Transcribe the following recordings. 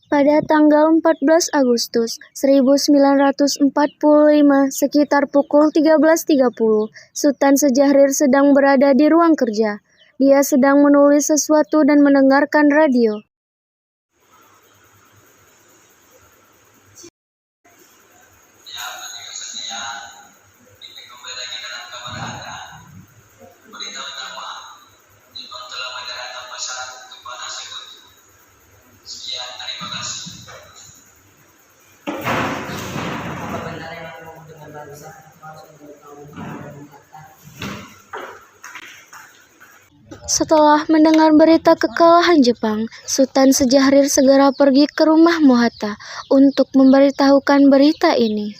Pada tanggal 14 Agustus 1945, sekitar pukul 13.30, Sultan Syahrir sedang berada di ruang kerja. Dia sedang menulis sesuatu dan mendengarkan radio. Setelah mendengar berita kekalahan Jepang, Sultan Syahrir segera pergi ke rumah Mohatta untuk memberitahukan berita ini.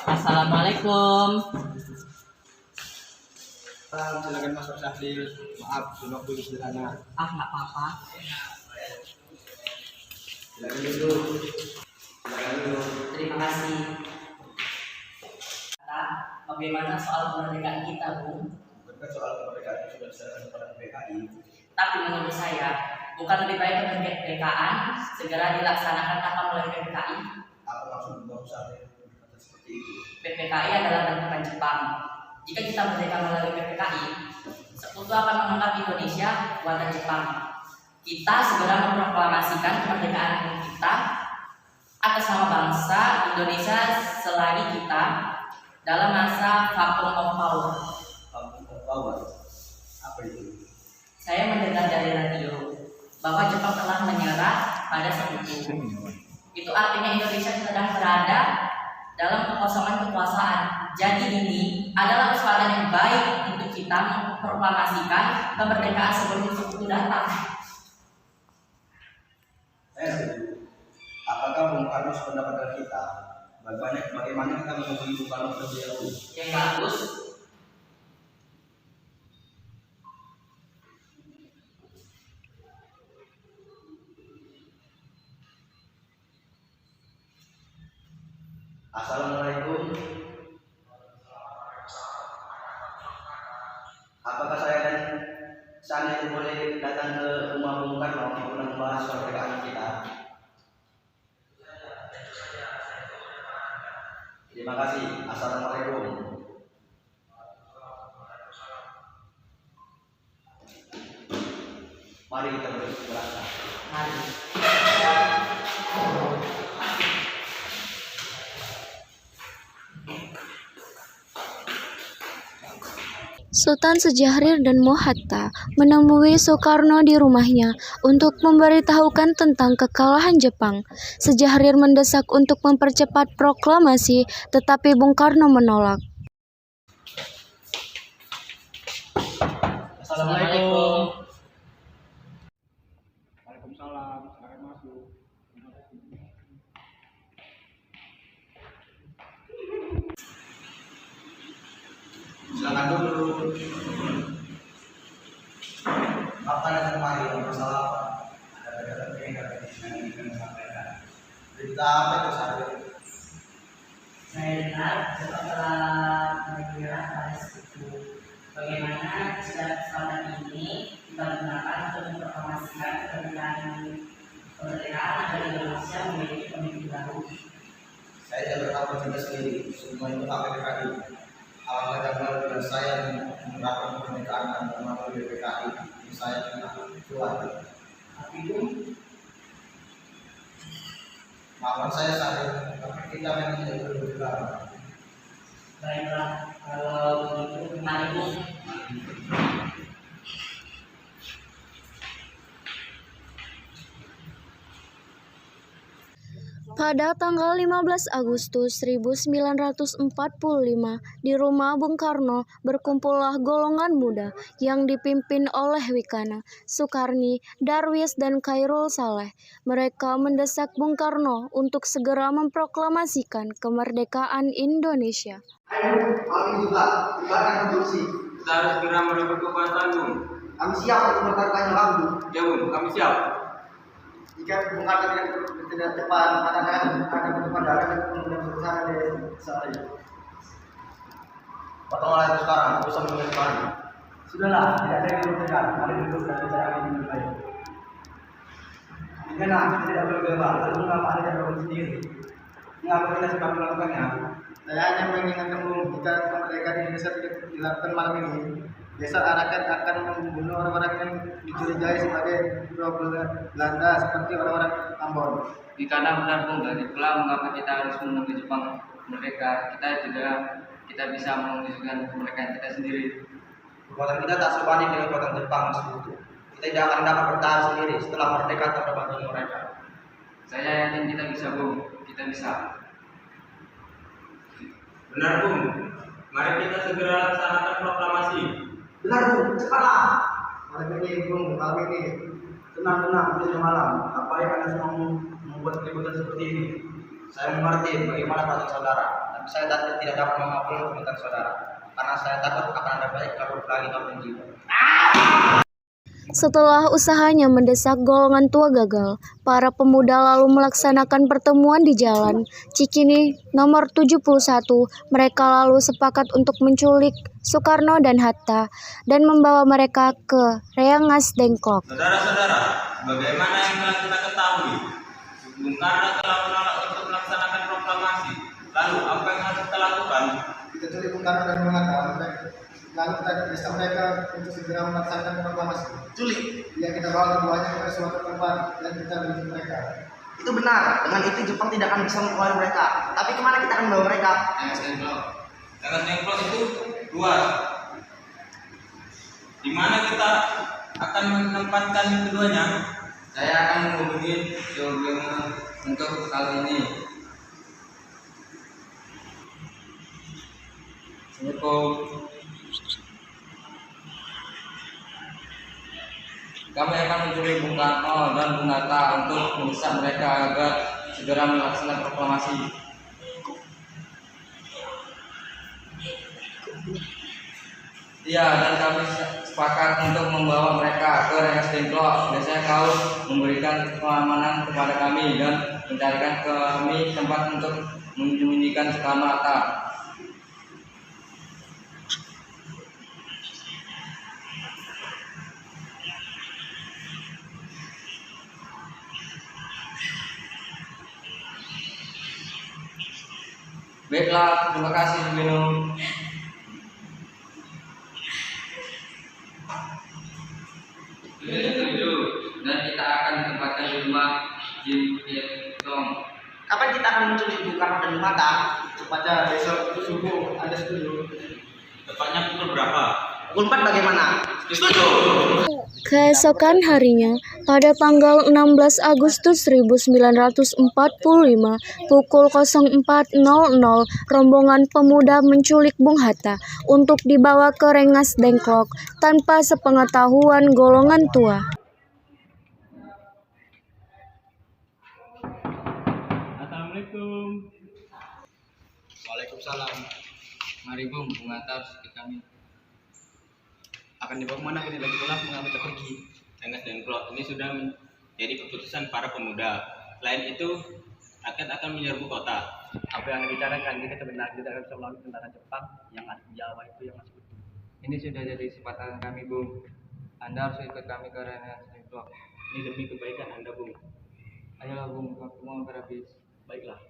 Assalamualaikum. Silakan masuk Syahrir. Maaf, sudah dulu sederhana. Nggak apa-apa. Silakan duduk. Terima kasih. Bagaimana soal kemerdekaan kita, Bu? Berkat soal kemerdekaan sudah diserahkan kepada PKI. Tapi menurut saya, bukan lebih baik kemerdekaan segera dilaksanakan tanpa melalui PPKI? Apa maksud Bapak Syahrir seperti itu? PPKI adalah bentukan Jepang. Jika kita merdeka melalui PPKI, Sekutu akan menganggap Indonesia buatan Jepang. Kita segera memproklamasikan kemerdekaan kita atas nama bangsa Indonesia selagi kita dalam masa vacuum of power. Vacuum of power? Apa itu? Saya mendengar dari radio bahwa Jepang telah menyerah pada Sekutu. Itu artinya Indonesia sedang berada dalam kekosongan kekuasaan. Jadi ini adalah kesempatan yang baik untuk kita memproklamasikan kemerdekaan sebelum Sekutu datang. Saya setuju. Apakah Bung Karno sependapat dengan kita? Bagaimana kita menghubungi Bung Karno terlebih dahulu? Yang bagus. Assalamualaikum. Apakah saya dan Sani boleh datang ke rumah Bung Karno untuk membahas kemerdekaan kita? Terima kasih. Assalamualaikum. Mari kita berangkat. Mari. Sultan Syahrir dan Mohatta menemui Soekarno di rumahnya untuk memberitahukan tentang kekalahan Jepang. Syahrir mendesak untuk mempercepat proklamasi, tetapi Bung Karno menolak. Assalamualaikum. Waalaikumsalam. Silakan masuk. Silakan duduk. Apa yang kemarin masalah apa? Ada yang ingin disampaikan. Berita apa itu Syahrir? Saya dengar Jepang telah menyerah pada Sekutu. Bagaimana jika kesempatan ini kita gunakan untuk memproklamasikan kemerdekaan agar Indonesia memiliki pemimpin baru? Saya tidak bertahu juga sendiri. Semua itu hak PKI. Apakah dengan saya menerapkan kemerdekaan dan melalui PKI, saya tidak kuat. Tapi itu Maafkan saya Syahrir, tapi kita memang tidak perlu bergerak. baiklah, kalau begitu mari Bu. Pada tanggal 15 Agustus 1945, di rumah Bung Karno berkumpullah golongan muda yang dipimpin oleh Wikana, Sukarni, Darwis, dan Khairul Saleh. Mereka mendesak Bung Karno untuk segera memproklamasikan kemerdekaan Indonesia. Ayo, kami juga akan produksi. Kita harus segera merebut kekuasaan, Bung. Kami siap untuk mempertahankan kamu. Ya, Bung, kami siap. Jika Bung Karno tidak cepat, akan berdepan darah dan kemudian berusaha dari saya. Potonglah itu sekarang, bisa mendengar sekarang. Sudahlah, tidak ada yang diperlukan. Mari duduk dan bicara ini lebih baik. Gimana? Tidak perlu bebas. Lalu mengapa Anda tidak berhenti sendiri? Mengapa kita suka melakukannya? Saya hanya mengingatkan Bung, jika kemerdekaan di Indonesia tidak dilakukan malam ini, besok rakyat akan membunuh orang-orang yang dicurigai sebagai Belanda seperti orang-orang Ambon. Karena benar Bung, dari pula mengapa kita harus menunggu Jepang merdeka, kita bisa mewujudkan kemerdekaan kita sendiri. Kekuatan kita tak sebanding dengan kekuatan Jepang sekutu. Kita tidak akan dapat bertahan sendiri setelah merdeka tanpa bantuan mereka. Saya yakin kita bisa Bung, kita bisa. Benar Bung. Mari kita segera laksanakan proklamasi. Benar Bung, cepatlah. Malam ini Bung, malam ini. Tenang, itu malam. Apa yang Anda semua membuat keributan seperti ini? Saya mengerti bagaimana perasaan saudara, tapi saya tidak dapat mengabulkan permintaan saudara. Karena saya takut akan ada banyak kabur lagi kampung jiwa. Setelah usahanya mendesak golongan tua gagal, para pemuda lalu melaksanakan pertemuan di Jalan Cikini nomor 71. Mereka lalu sepakat untuk menculik Soekarno dan Hatta dan membawa mereka ke Rengas Dengklok. Saudara-saudara, bagaimana yang telah kita ketahui? Bung Karno telah menolak untuk melaksanakan proklamasi. Lalu apa yang harus kita lakukan? Kita culik Bung Karno dan Bung Hatta, lalu kita bisa mereka untuk segera melaksanakan proklamasi. Culik? Ya, kita bawa keduanya ke suatu tempat dan kita menuju mereka. Itu benar, dengan itu Jepang tidak akan bisa mengeluarkan mereka. Tapi kemana kita akan membawa mereka? Rengas Dengklok itu luas. Di mana kita akan menempatkan keduanya? Saya akan menghubungi Yogyong untuk hal ini. Assalamualaikum. Kami akan menculik Bung Karno dan Bung Hatta untuk mendesak mereka agar segera melaksanakan proklamasi. Iya, dan kami sepakat untuk membawa mereka ke Rengas Dengklok. Biasanya kau memberikan keamanan kepada kami dan mencarikan kami tempat untuk menyembunyikan Soekarno Hatta. Baiklah, terima kasih Bino. Dan kita akan ditempatkan di rumah Jim Vietong. Kapan kita akan menculik Bung Karno dan Bung Hatta? Cepatnya besok subuh, Anda setuju? Tepatnya pukul berapa? Pukul 4 bagaimana? Setuju. Keesokan harinya, pada tanggal 16 Agustus 1945, pukul 04.00, rombongan pemuda menculik Bung Hatta untuk dibawa ke Rengas Dengklok tanpa sepengetahuan golongan tua. Assalamualaikum. Waalaikumsalam. Mari Bung Hatta harus ikut kami. Akan dibawa kemana ini lagi pula mengapa kita pergi? Rengas Dengklok ini sudah menjadi keputusan para pemuda. Selain itu, rakyat akan menyerbu kota. Apa yang Anda bicarakan jika sebenarnya tidak akan bisa melawan tentara Jepang yang ada di Jawa itu yang masih utuh. Ini sudah jadi kesepakatan kami Bung. Anda harus ikut kami ke Rengas Dengklok. Ini demi kebaikan Anda, Bung. Ayolah Bung, waktu mau habis. Baiklah.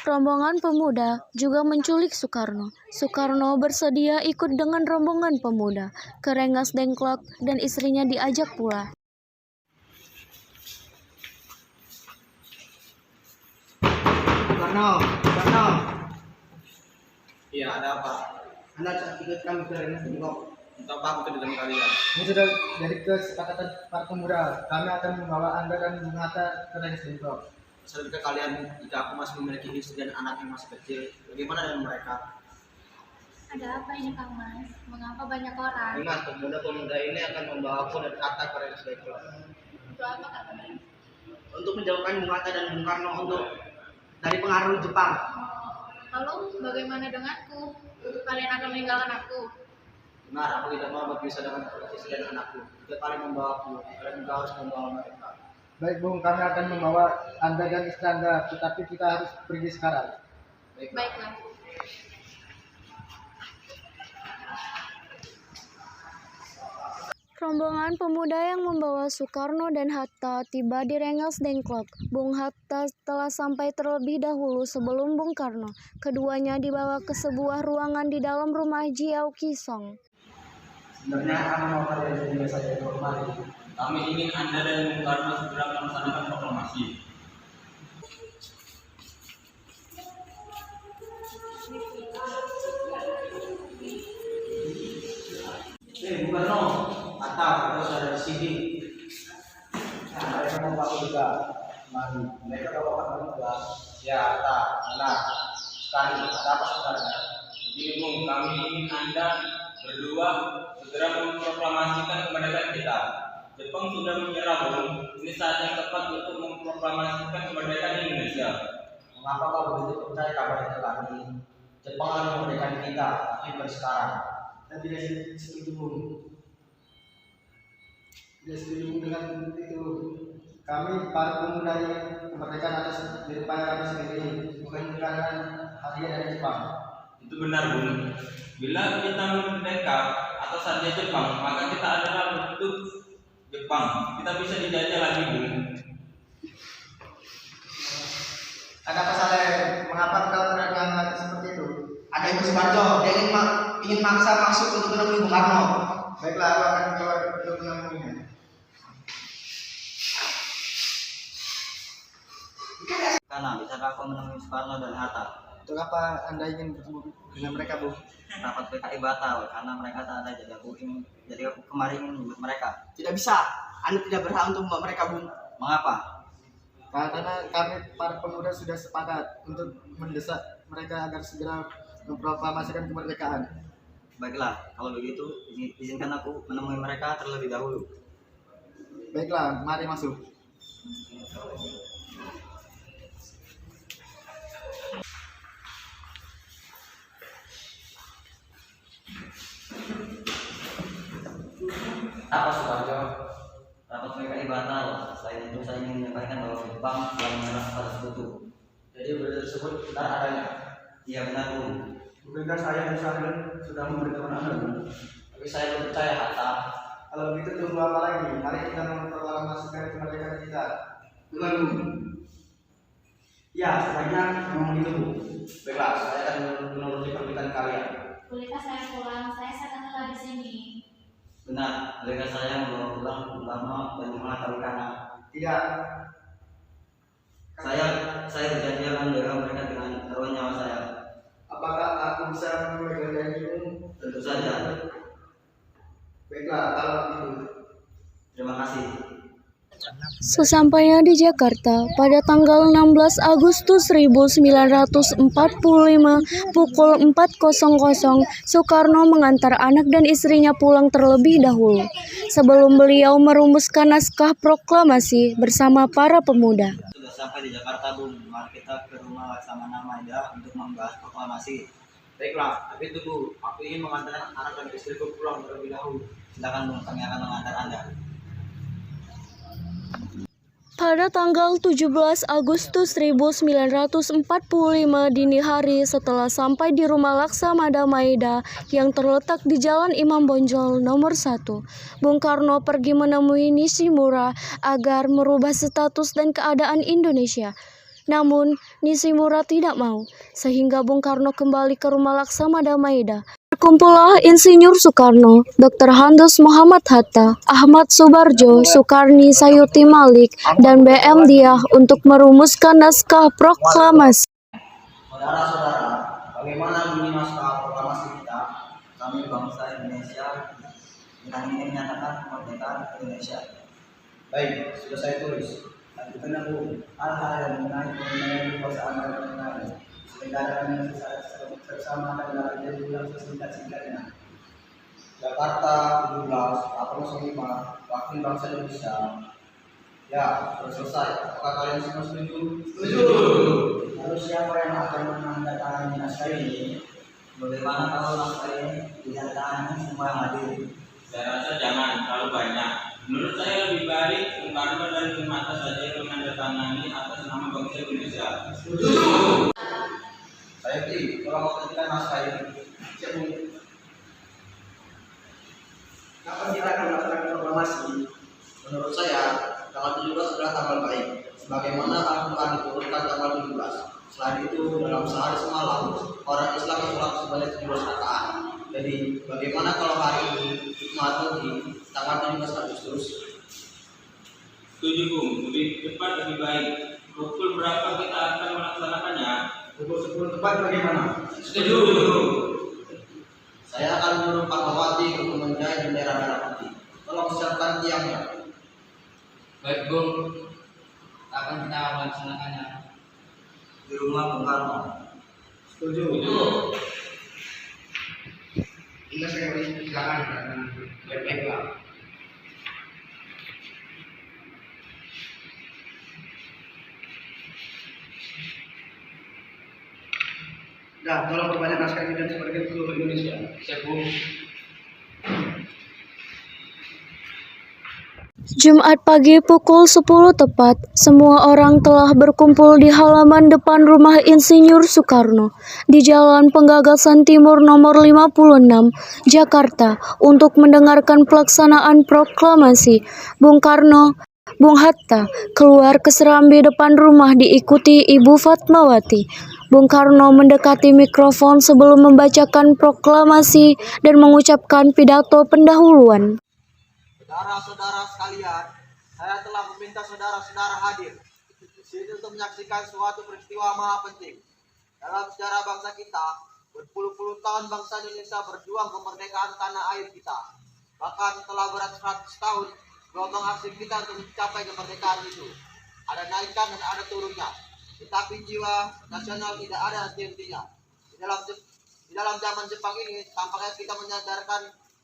Rombongan pemuda juga menculik Soekarno. Soekarno bersedia ikut dengan rombongan pemuda ke Rengas Dengklok dan istrinya diajak pula. Soekarno. Iya, ada apa? Anda ikut kami ke Rengas Dengklok. Untuk apa aku ke dalam kalian? Ini sudah jadi kesepakatan para pemuda. Kami akan membawa Anda dan Bung Hatta ke Rengas Dengklok. Selanjutnya kalian, jika aku masih memiliki istri dan anak yang masih kecil, bagaimana dengan mereka? Ada apa ini Kang Mas? Mengapa banyak orang? Mas, pemuda-pemuda ini akan membawa aku dan Hatta ke Rengas Dengklok. Untuk apa Kang Mas? Untuk menjauhkan Bung Hatta dan Bung Karno dari pengaruh Jepang. Lalu bagaimana denganku? Kalian akan meninggalkan aku? Benar, aku tidak mau berpisah dengan istri dan anakku. Jika kalian membawa aku, kalian juga harus membawa mereka. Baik Bung, kami akan membawa Anda dan istri Anda, tetapi kita harus pergi sekarang. Baiklah. Rombongan pemuda yang membawa Soekarno dan Hatta tiba di Rengas Dengklok. Bung Hatta telah sampai terlebih dahulu sebelum Bung Karno. Keduanya dibawa ke sebuah ruangan di dalam rumah Jiao Kisong. Sebenarnya apa mau kalian sendiri saja informasi? Kami ingin Anda dan Bung Karno segera melaksanakan proklamasi. Bung Karno, Atta, kita sudah ada di sini. Nah, mereka mau apa juga? Mari, mereka bawa apa juga? Ya, Atta, benar. Sekali, ada apa sebenarnya? Begini Bung, kami ingin Anda berdua segera memproklamasikan kemerdekaan kita. Jepang sudah menyerah Bung. Ini saat yang tepat untuk memproklamasikan kemerdekaan Indonesia. Mengapa kau begitu percaya kabar itu kami? Jepang akan memerdekakan kita, tapi bukan sekarang. Saya tidak setuju, Bung. Tidak setuju dengan itu. Kami para pemuda ini kemerdekaan atas diri kami sendiri, bukan karena hadiah dari Jepang. Itu benar Bung. Bila kita merdeka atau saja Jepang, maka kita adalah bentuk Jepang. Kita bisa dijajah lagi Bung. Ada apa Saleh? Mengapa kau terangkan seperti itu? Ada Ibu Suparjo, dia ingin maksa masuk untuk menemui Bung Karno. Baiklah, aku akan keluar untuk menemuinya. Karena bisakah aku menemui Soekarno dan Hatta? Untuk apa Anda ingin bertemu dengan mereka, Bu? Rapat PKI batal karena mereka tak ada, jadi aku kemarin ingin menyebut mereka. Tidak bisa. Anda tidak berhak untuk membawa mereka, Bung. Mengapa? Karena kami para pemuda sudah sepakat untuk mendesak mereka agar segera memproklamasikan kemerdekaan. Baiklah, kalau begitu izinkan aku menemui mereka terlebih dahulu. Baiklah, mari masuk. Apa Soekarno? Rapat PKI batal. Selain itu saya ingin menyampaikan bahwa Jepang telah menyerah pada sekutu. Jadi berita tersebut benar adanya. Iya benar Bung. Bukankah saya dan Syahril sudah memberitahu Anda, Bung? Tapi saya belum percaya Hatta. Kalau begitu tunggu apa lagi? Mari kita memproklamasikan kemerdekaan kita. Benar, Bung. Ya, sebaiknya memang itu, Bu. Baiklah, saya akan menuruti permintaan kalian. Bolehkah saya pulang? Saya sangat lelah di sini. Benar, mereka saya membawa pulang Bung Karno dan Bung Hatta karena Tidak. saya berjanji akan menjaga mereka dengan taruhan nyawa saya. Apakah aku bisa memegang janjimu? Tentu saja. Baiklah, kalau begitu. Terima kasih. Sesampainya di Jakarta pada tanggal 16 Agustus 1945 pukul 4.00, Soekarno mengantar anak dan istrinya pulang terlebih dahulu sebelum beliau merumuskan naskah proklamasi bersama para pemuda. Sudah sampai di Jakarta Bung, mari kita ke rumah Laksamana Maeda untuk membahas proklamasi. Baiklah, tapi tunggu. Aku ingin mengantarkan anak dan istriku pulang terlebih dahulu. Silakan Bung, kami akan mengantar Anda. Pada tanggal 17 Agustus 1945 dini hari setelah sampai di rumah Laksamana Maeda yang terletak di Jalan Imam Bonjol nomor 1, Bung Karno pergi menemui Nishimura agar merubah status dan keadaan Indonesia. Namun Nishimura tidak mau, sehingga Bung Karno kembali ke rumah Laksamana Maeda. Berkumpullah Insinyur Soekarno, Dr. Handos Muhammad Hatta, Ahmad Subarjo, Soekarni Sayuti Malik, dan BM Diah untuk merumuskan naskah proklamasi. Saudara-saudara, bagaimana bunyi naskah proklamasi kita? Kami bangsa Indonesia dengan ini menyatakan kemerdekaan Indonesia. Baik, sudah saya tulis. Lanjutkan, Bu. Hal-hal yang mengenai kekuasaan dan negara. Negara yang bersama adalah yang sesingkat-singkatnya. Jakarta 17 805 Wakil Bangsa Indonesia. Ya, sudah selesai. Apakah kalian semua setuju? Setuju. Lalu siapa yang akan menandatangani naskah ini? Bagaimana kalau naskah ini ditandatangani semua yang hadir? Saya rasa jangan terlalu banyak. Menurut saya lebih baik Bung Karno dan Bung Hatta saja yang menandatangani atas nama bangsa Indonesia. Setuju. Saya pilih. Kalau mau ketika naskah ini, siap, Bu. Kapan kita akan melaksanakan proklamasi, menurut saya tanggal 17 adalah tanggal baik. Sebagaimana Al-Quran diturunkan tanggal 17. Selain itu, dalam sehari semalam, orang Islam sholat sebanyak 17 rakaat. Jadi, bagaimana kalau hari ini Jumat di tanggal 17 Agustus? Setuju Bung, lebih cepat lebih baik. Pukul berapa kita akan melaksanakannya? Pukul 10 tepat bagaimana? Setuju. Saya akan menyuruh Pak Bupati untuk menjahit bendera merah putih. Tolong siapkan tiangnya. Baik Bung, kapan kita melaksanakannya? Di rumah Bung Karno. Setuju. Kita sekali silakan dan baik-baiklah. Dah, tolong perbanyak naskah ini dan sebagian seluruh Indonesia. Siap Bung. Jumat pagi pukul 10 tepat, semua orang telah berkumpul di halaman depan rumah Insinyur Soekarno di Jalan Penggagasan Timur nomor 56, Jakarta untuk mendengarkan pelaksanaan proklamasi. Bung Karno, Bung Hatta keluar ke serambi depan rumah diikuti Ibu Fatmawati. Bung Karno mendekati mikrofon sebelum membacakan proklamasi dan mengucapkan pidato pendahuluan. Saudara-saudara sekalian, saya telah meminta saudara-saudara hadir di sini untuk menyaksikan suatu peristiwa maha penting. Dalam sejarah bangsa kita, berpuluh-puluh tahun bangsa Indonesia berjuang kemerdekaan tanah air kita. Bahkan telah beratus-ratus tahun gelombang aksi kita untuk mencapai kemerdekaan itu. Ada naikkan dan ada turunnya. Tetapi jiwa nasional tidak ada henti-hentinya. Di dalam zaman Jepang ini, tampaknya kita menyadarkan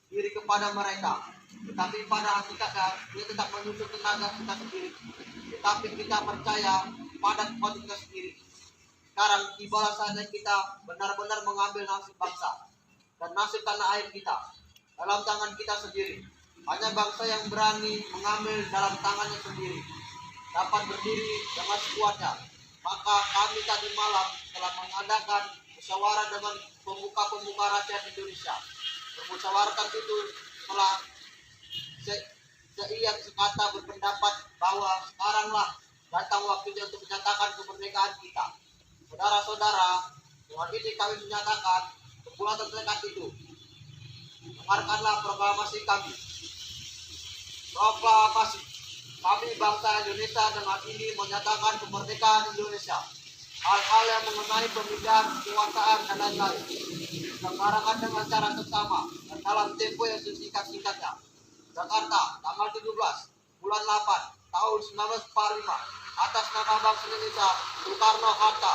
diri kepada mereka. Tetapi pada hakikatnya, kita tetap menuntut tenaga kita sendiri. Tetapi kita percaya pada kekuatan kita sendiri. Sekarang tibalah saatnya kita benar-benar mengambil nasib bangsa dan nasib tanah air kita dalam tangan kita sendiri. Hanya bangsa yang berani mengambil dalam tangannya sendiri dapat berdiri dengan sekuatnya. Maka kami tadi malam telah mengadakan musyawarah dengan pemuka-pemuka rakyat Indonesia. Bermusyawarah itu telah seia sekata berpendapat bahwa sekaranglah datang waktunya untuk menyatakan kemerdekaan kita. Saudara-saudara, dengan ini kami menyatakan kepulauan terdekat itu. Dengarkanlah proklamasi kami. Proklamasi. Kami bangsa Indonesia dengan ini menyatakan kemerdekaan Indonesia. Hal-hal yang mengenai pemindahan kekuasaan dan lain-lain diselenggarakan dengan cara seksama dan dalam tempo yang sesingkat-singkatnya. Jakarta, tanggal 17 bulan 8 tahun 1945, atas nama bangsa Indonesia, Soekarno Hatta.